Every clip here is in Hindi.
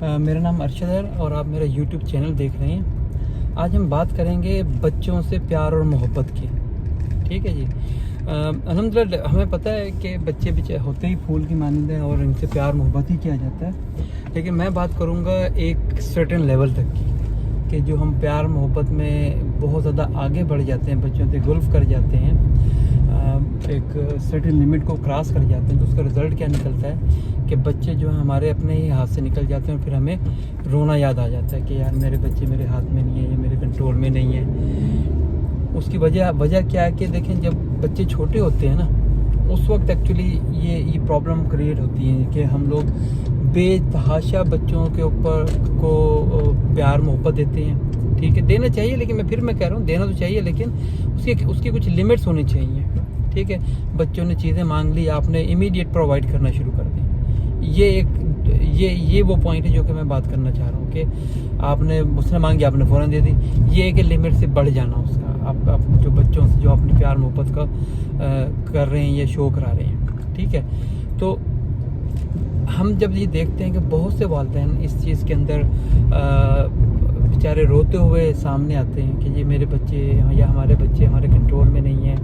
मेरा नाम अरशद है और आप मेरा YouTube चैनल देख रहे हैं। आज हम बात करेंगे बच्चों से प्यार और मोहब्बत की। ठीक है जी। अल्हम्दुलिल्लाह हमें पता है कि बच्चे होते ही फूल की मानंद हैं और इनसे प्यार मोहब्बत ही किया जाता है, लेकिन मैं बात करूँगा एक सर्टेन लेवल तक की, कि जो हम प्यार मोहब्बत में बहुत ज़्यादा आगे बढ़ जाते हैं, बच्चों से गुल्फ कर जाते हैं, एक सर्टेन लिमिट को क्रॉस कर जाते हैं, तो उसका रिज़ल्ट क्या निकलता है कि बच्चे जो हैं हमारे अपने ही हाथ से निकल जाते हैं और फिर हमें रोना याद आ जाता है कि यार मेरे बच्चे मेरे हाथ में नहीं है, ये मेरे कंट्रोल में नहीं है। उसकी वजह क्या है कि देखें, जब बच्चे छोटे होते हैं ना, उस वक्त एक्चुअली ये प्रॉब्लम क्रिएट होती है कि हम लोग बेतहाशा बच्चों के ऊपर को प्यार मोहब्बत देते हैं। ठीक है, देना चाहिए, लेकिन मैं कह रहा हूँ देना तो चाहिए, लेकिन उसकी कुछ लिमिट्स होनी चाहिए। ठीक है, बच्चों ने चीज़ें मांग ली, आपने इमीडिएट प्रोवाइड करना शुरू कर दी। ये वो पॉइंट है जो कि मैं बात करना चाह रहा हूँ कि उसने मांगी, आपने फ़ौरन दे दी। ये एक लिमिट से बढ़ जाना उसका, आप जो बच्चों से जो अपने प्यार मोहब्बत का कर रहे हैं या शो करा रहे हैं। ठीक है, तो हम जब ये देखते हैं कि बहुत से वालिदैन इस चीज़ के अंदर बेचारे रोते हुए सामने आते हैं कि ये मेरे बच्चे या हमारे बच्चे हमारे कंट्रोल में नहीं है,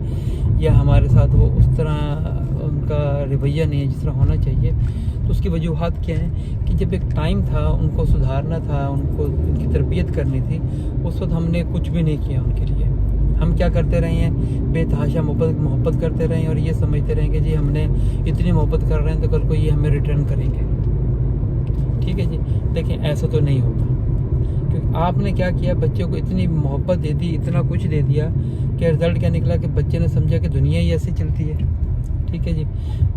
या हमारे साथ वो उस तरह उनका रवैया नहीं है जिस तरह होना चाहिए। तो उसकी वजूहात क्या है कि जब एक टाइम था उनको सुधारना था, उनको उनकी तरबियत करनी थी, उस वक्त हमने कुछ भी नहीं किया उनके लिए। हम क्या करते रहे हैं, बेतहाशा मोहब्बत करते रहे हैं और ये समझते रहे कि जी हमने इतनी मोहब्बत कर रहे हैं तो कल को ये हमें रिटर्न करेंगे। ठीक है जी, लेकिन ऐसा तो नहीं होता, क्योंकि आपने क्या किया, बच्चे को इतनी मोहब्बत दे दी, इतना कुछ दे दिया कि रिज़ल्ट क्या निकला कि बच्चे ने समझा कि दुनिया ही ऐसी चलती है। ठीक है जी,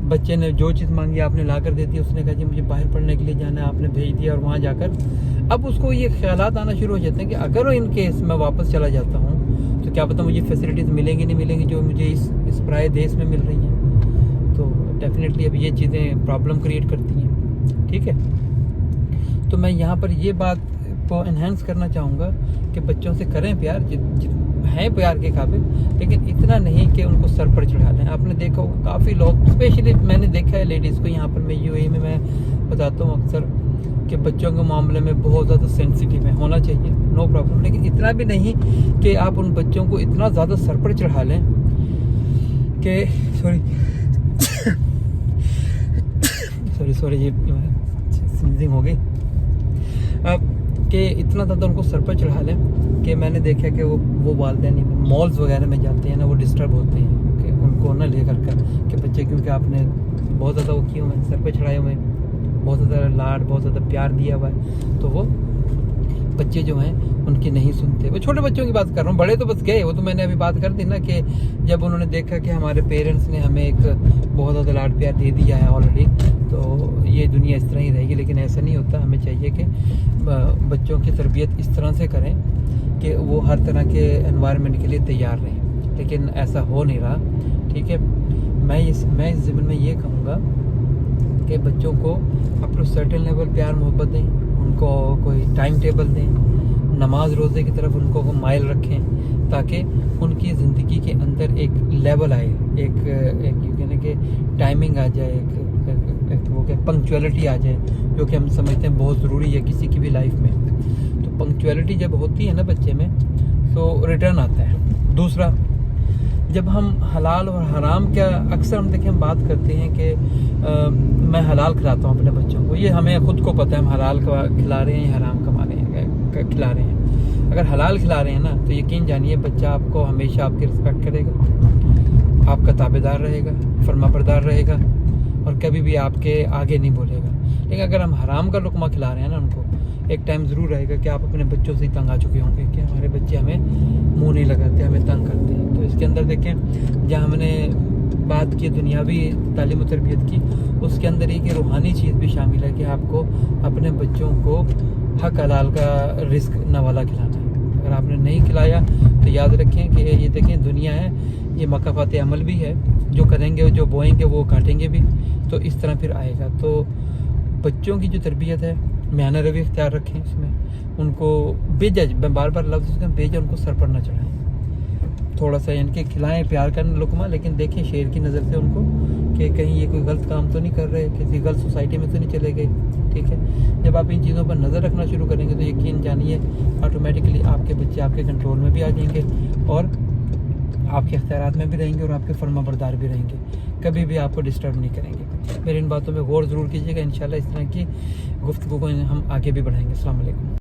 बच्चे ने जो चीज़ मांगी आपने ला कर दे दी। उसने कहा जी मुझे बाहर पढ़ने के लिए जाना है, आपने भेज दिया, और वहाँ जाकर अब उसको ये ख्यालात आना शुरू हो जाते हैं कि अगर इन केस मैं वापस चला जाता हूँ तो क्या पता मुझे फैसिलिटीज़ मिलेंगी नहीं मिलेंगी जो मुझे इस पराए देश में मिल रही हैं। तो डेफिनेटली अब ये चीज़ें प्रॉब्लम क्रिएट करती हैं। ठीक है, तो मैं यहाँ पर ये बात को एनहेंस करना चाहूँगा कि बच्चों से करें प्यार, हैं प्यार के काबिल, लेकिन इतना नहीं कि उनको सर पर चढ़ा लें। आपने देखा होगा काफ़ी लोग, स्पेशली मैंने देखा है लेडीज़ को, यहाँ पर मैं यूएई में मैं बताता हूँ अक्सर कि बच्चों के मामले में बहुत ज़्यादा सेंसिटिव है, होना चाहिए, नो प्रॉब्लम, लेकिन इतना भी नहीं कि आप उन बच्चों को इतना ज़्यादा सर पर चढ़ा लें कि सॉरी ये स्नीजिंग हो गई, कि इतना ज़्यादा उनको सर पर चढ़ा लें कि मैंने देखा कि वो वालिदैन मॉल्स वगैरह में जाते हैं ना, वो डिस्टर्ब होते हैं कि उनको ना ले कर कि बच्चे, क्योंकि आपने बहुत ज़्यादा वो किए हुए हैं, सर पर चढ़ाए हुए हैं, बहुत ज़्यादा लाड बहुत ज़्यादा प्यार दिया हुआ है, तो वो बच्चे जो हैं उनकी नहीं सुनते। वो छोटे बच्चों की बात कर रहा हूँ, बड़े तो बस गए, वो तो मैंने अभी बात कर दी ना कि जब उन्होंने देखा कि हमारे पेरेंट्स ने हमें एक बहुत ज़्यादा लाड प्यार दे दिया है ऑलरेडी, तो ये दुनिया इस तरह ही रहेगी। लेकिन ऐसा नहीं होता, हमें चाहिए कि बच्चों की तरबियत इस तरह से करें कि वो हर तरह के एनवायरनमेंट के लिए तैयार रहें, लेकिन ऐसा हो नहीं रहा। ठीक है, मैं इस ज़मीन में ये कहूँगा कि बच्चों को अपने सर्टेन लेवल प्यार मोहब्बत दें, उनको कोई टाइम टेबल दें, नमाज रोज़े की तरफ उनको माइल रखें, ताकि उनकी ज़िंदगी के अंदर एक लेवल आए, एक कहने के टाइमिंग आ जाए, एक वो क्या पंक्चुअलिटी आ जाए, जो कि हम समझते हैं बहुत ज़रूरी है किसी की भी लाइफ में। तो पंक्चुअलिटी जब होती है ना बच्चे में, तो रिटर्न आता है। दूसरा, जब हम हलाल और हराम का अक्सर हम देखें, हम बात करते हैं कि मैं हलाल खिलाता हूँ अपने बच्चों को, ये हमें ख़ुद को पता है हम हलाल खिला रहे हैं, हराम खिला रहे हैं। अगर हलाल खिला रहे हैं ना, तो यकीन जानिए बच्चा आपको हमेशा आपकी रिस्पेक्ट करेगा, आपका ताबेदार रहेगा, फरमाबरदार रहेगा, और कभी भी आपके आगे नहीं बोलेगा। लेकिन अगर हम हराम का लुकमा खिला रहे हैं ना उनको, एक टाइम ज़रूर रहेगा कि आप अपने बच्चों से ही तंग आ चुके होंगे कि हमारे बच्चे हमें मुंह नहीं लगाते, हमें तंग करते हैं। तो इसके अंदर देखें, जहाँ हमने बात की दुनियावी तालीम और तरबियत की, उसके अंदर एक रूहानी चीज़ भी शामिल है कि आपको अपने बच्चों को हक हलाल का रिस्क नवाला खिलाना है। अगर आपने नहीं खिलाया तो याद रखें कि ये देखें दुनिया है, ये मकाफात अमल भी है, जो करेंगे जो बोएंगे वो काटेंगे भी, तो इस तरह फिर आएगा। तो बच्चों की जो तरबियत है, म्यान रवि इख्तियार रखें इसमें, उनको बेजा, मैं बार बार लफ्ज़ बेजा उनको सर पर ना चढ़ाएं। थोड़ा सा इनके खिलाएं, प्यार करें लुकमा, लेकिन देखें शेर की नज़र से उनको कि कहीं ये कोई गलत काम तो नहीं कर रहे, किसी गलत सोसाइटी में तो नहीं चले गए। ठीक है, जब आप इन चीज़ों पर नज़र रखना शुरू करेंगे तो यकीन जानिए ऑटोमेटिकली आपके बच्चे आपके कंट्रोल में भी आ जाएंगे और आपके इख्तियारात में भी रहेंगे और आपके फर्माबरदार भी रहेंगे, कभी भी आपको डिस्टर्ब नहीं करेंगे। मेरी इन बातों में गौर ज़रूर कीजिएगा। इंशाल्लाह इस तरह की गुफ्तगू को हम आगे भी बढ़ाएंगे। अस्सलाम वालेकुम।